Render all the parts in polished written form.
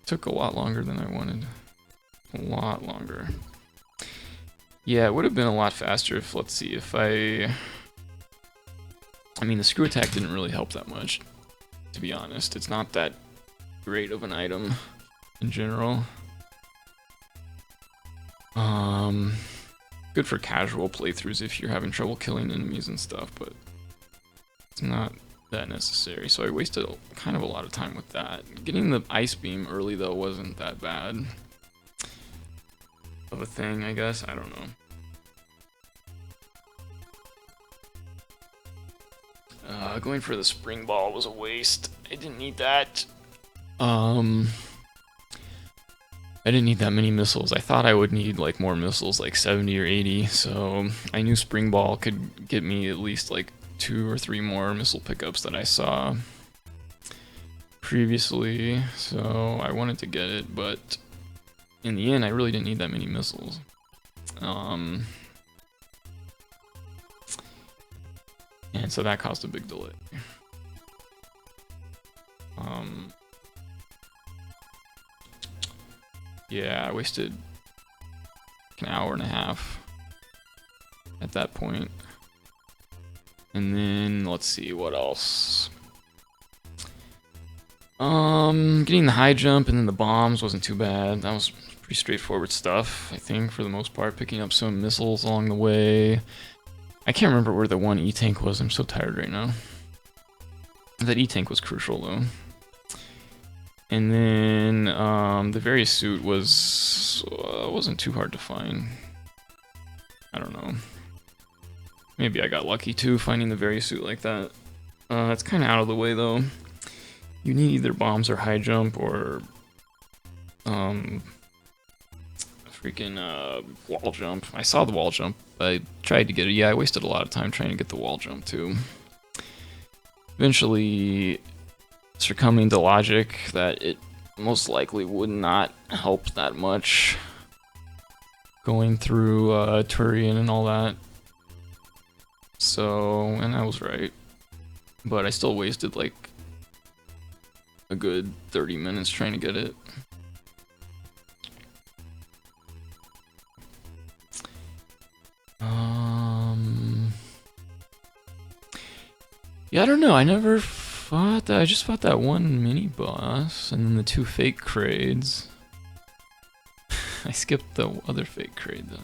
Took a lot longer than I wanted. A lot longer. Yeah, it would have been a lot faster if, let's see, if I mean, the screw attack didn't really help that much, to be honest. It's not that great of an item in general. Good for casual playthroughs if you're having trouble killing enemies and stuff, but it's not that necessary. So I wasted kind of a lot of time with that. Getting the ice beam early though wasn't that bad of a thing, I guess. I don't know. Going for the spring ball was a waste. I didn't need that. I didn't need that many missiles. I thought I would need like more missiles, like 70 or 80. So I knew spring ball could get me at least like 2 or 3 more missile pickups that I saw previously. So I wanted to get it, but in the end, I really didn't need that many missiles. And so that caused a big delay. Yeah, I wasted an hour and a half at that point. And then, let's see, what else? Getting the high jump and then the bombs wasn't too bad. That was pretty straightforward stuff, I think, for the most part. Picking up some missiles along the way. I can't remember where the one E-tank was. I'm so tired right now. That E-tank was crucial, though. And then the various suit wasn't too hard to find. I don't know. Maybe I got lucky too, finding the various suit like that. It's kind of out of the way though. You need either bombs or high jump or freaking wall jump. I saw the wall jump. I tried to get it. Yeah, I wasted a lot of time trying to get the wall jump too. Eventually succumbing to logic that it most likely would not help that much going through Turian and all that. So, and I was right. But I still wasted like a good 30 minutes trying to get it. Yeah, I don't know. I never fought that. I just fought that one mini boss and then the 2 fake crades. I skipped the other fake crade though.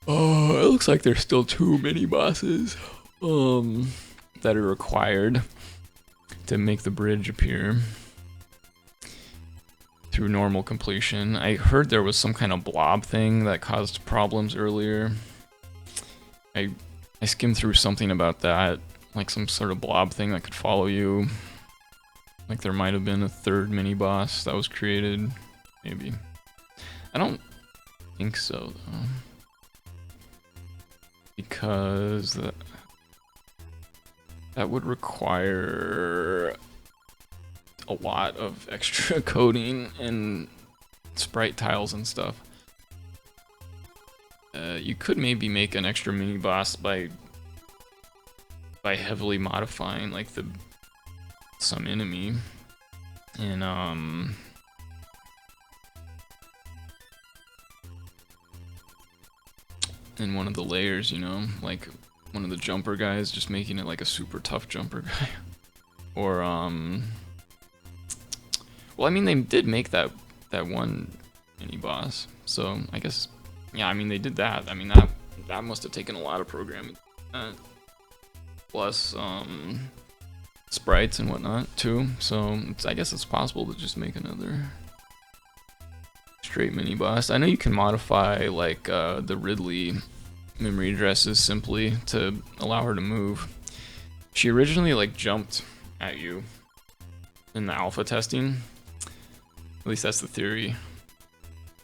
Oh, it looks like there's still 2 mini bosses that are required to make the bridge appear through normal completion. I heard there was some kind of blob thing that caused problems earlier. I skimmed through something about that, like some sort of blob thing that could follow you. Like there might have been a 3rd mini boss that was created, maybe. I don't think so though, because that would require a lot of extra coding and sprite tiles and stuff. You could maybe make an extra mini boss by heavily modifying like some enemy and in one of the layers, you know, like one of the jumper guys, just making it like a super tough jumper guy. Or well, I mean, they did make that one mini boss, so I guess, yeah, I mean, they did that. I mean, that must have taken a lot of programming. Plus sprites and whatnot too, so I guess it's possible to just make another straight mini boss. I know you can modify like the Ridley memory addresses simply to allow her to move. She originally like jumped at you in the alpha testing. At least that's the theory.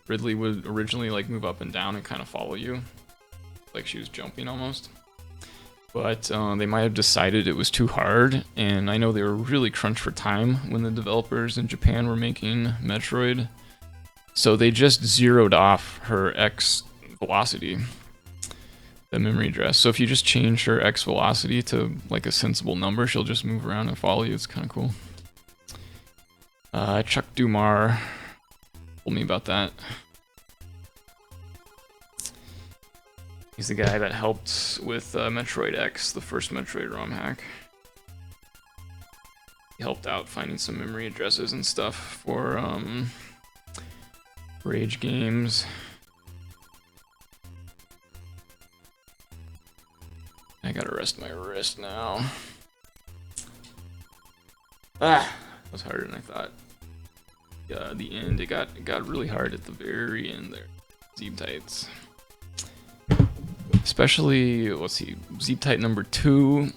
Ridley would originally like move up and down and kind of follow you, like she was jumping almost. But they might have decided it was too hard, and I know they were really crunched for time when the developers in Japan were making Metroid. So they just zeroed off her X velocity, the memory address. So if you just change her X velocity to like a sensible number, she'll just move around and follow you. It's kind of cool. Chuck Dumar told me about that. He's the guy that helped with Metroid X, the first Metroid ROM hack. He helped out finding some memory addresses and stuff for Rage games. I gotta rest my wrist now. Ah, that was harder than I thought. The end, it got really hard at the very end there. Zeeb tights. Especially, let's see, Zeeb tight number 2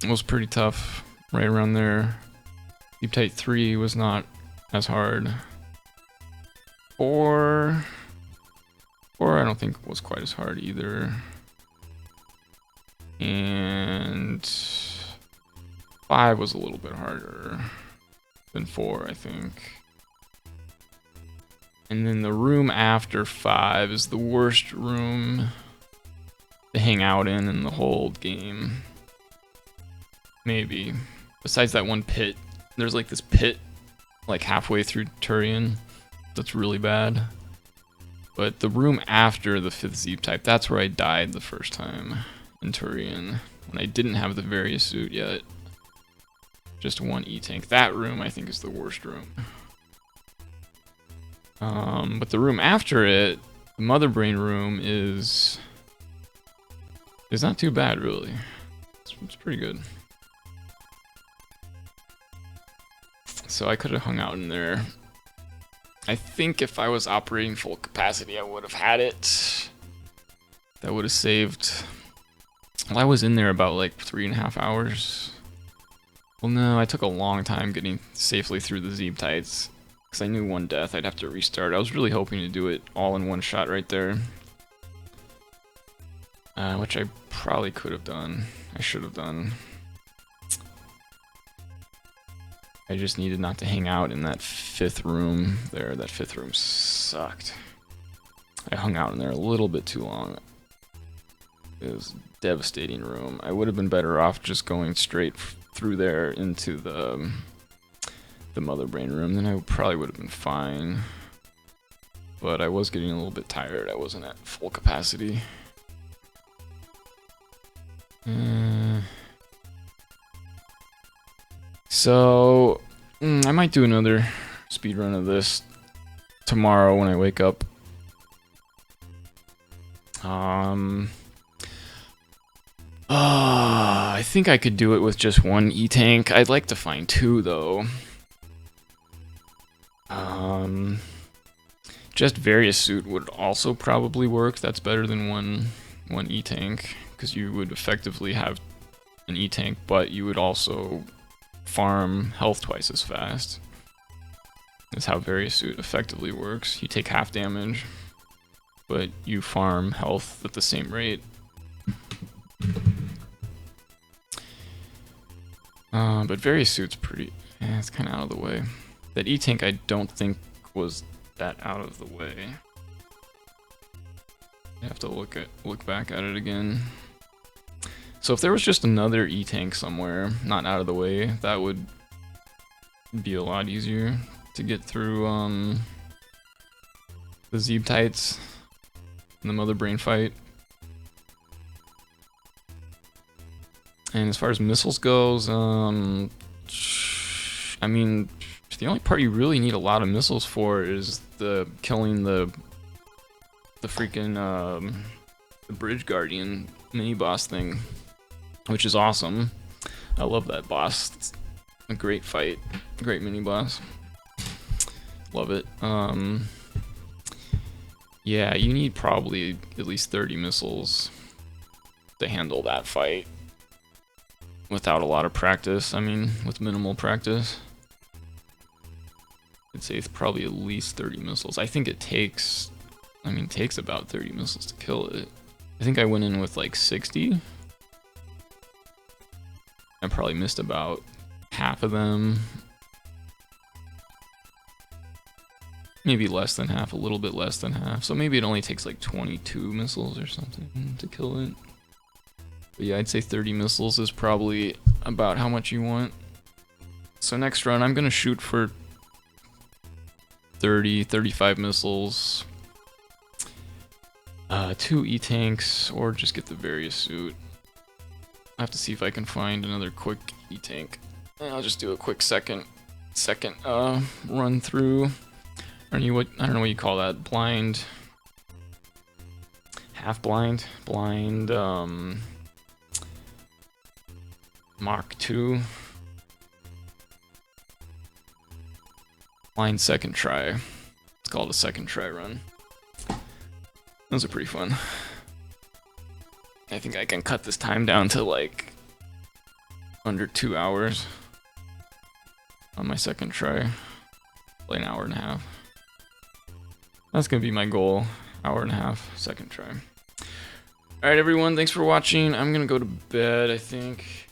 was pretty tough, right around there. Zeeb tight 3 was not as hard. 4 I don't think was quite as hard either. And 5 was a little bit harder than 4, I think. And then the room after 5 is the worst room to hang out in the whole game. Maybe. Besides that one pit. There's like this pit like halfway through Turian that's really bad. But the room after the 5th Zeeb type, that's where I died the first time in Turian. When I didn't have the various suit yet. Just one E-Tank. That room I think is the worst room. But the room after it, the Mother Brain room, is not too bad, really. It's pretty good. So I could have hung out in there. I think if I was operating full capacity, I would have had it. That would have saved... Well, I was in there about like 3.5 hours. Well, no, I took a long time getting safely through the Zeeb tights. Because I knew one death, I'd have to restart. I was really hoping to do it all in one shot right there. Which I probably could have done. I should have done. I just needed not to hang out in that 5th room there. That 5th room sucked. I hung out in there a little bit too long. It was a devastating room. I would have been better off just going straight through there into the Mother Brain room, then I probably would have been fine. But I was getting a little bit tired. I wasn't at full capacity. So I might do another speedrun of this tomorrow when I wake up. I think I could do it with just one E-Tank. I'd like to find 2 though. Just various suit would also probably work. That's better than one E-Tank, because you would effectively have an E-Tank, but you would also farm health twice as fast. That's how various suit effectively works. You take half damage, but you farm health at the same rate. But various suit's pretty... it's kind of out of the way. That E-Tank I don't think was that out of the way. I have to look back at it again. So if there was just another E-Tank somewhere, not out of the way, that would be a lot easier to get through the Zeeb tights and the Mother Brain fight. And as far as missiles goes, I mean, the only part you really need a lot of missiles for is the killing the freaking the Bridge Guardian mini boss thing, which is awesome. I love that boss. It's a great fight, great mini boss. Love it. Yeah, you need probably at least 30 missiles to handle that fight. Without a lot of practice, I mean, with minimal practice. I'd say it's probably at least 30 missiles. I think it takes, takes about 30 missiles to kill it. I think I went in with like 60. I probably missed about half of them. Maybe less than half, a little bit less than half. So maybe it only takes like 22 missiles or something to kill it. But yeah, I'd say 30 missiles is probably about how much you want. So next run, I'm gonna shoot for 30, 35 missiles, 2 E-tanks, or just get the various suit. I have to see if I can find another quick E-tank. And I'll just do a quick second run through. I don't know what you call that. Blind, half blind, Mach 2. Blind second try. It's called a second try run. Those are pretty fun. I think I can cut this time down to like under 2 hours on my second try. Like an hour and a half. That's gonna be my goal. Hour and a half, second try. Alright everyone, thanks for watching. I'm gonna go to bed, I think.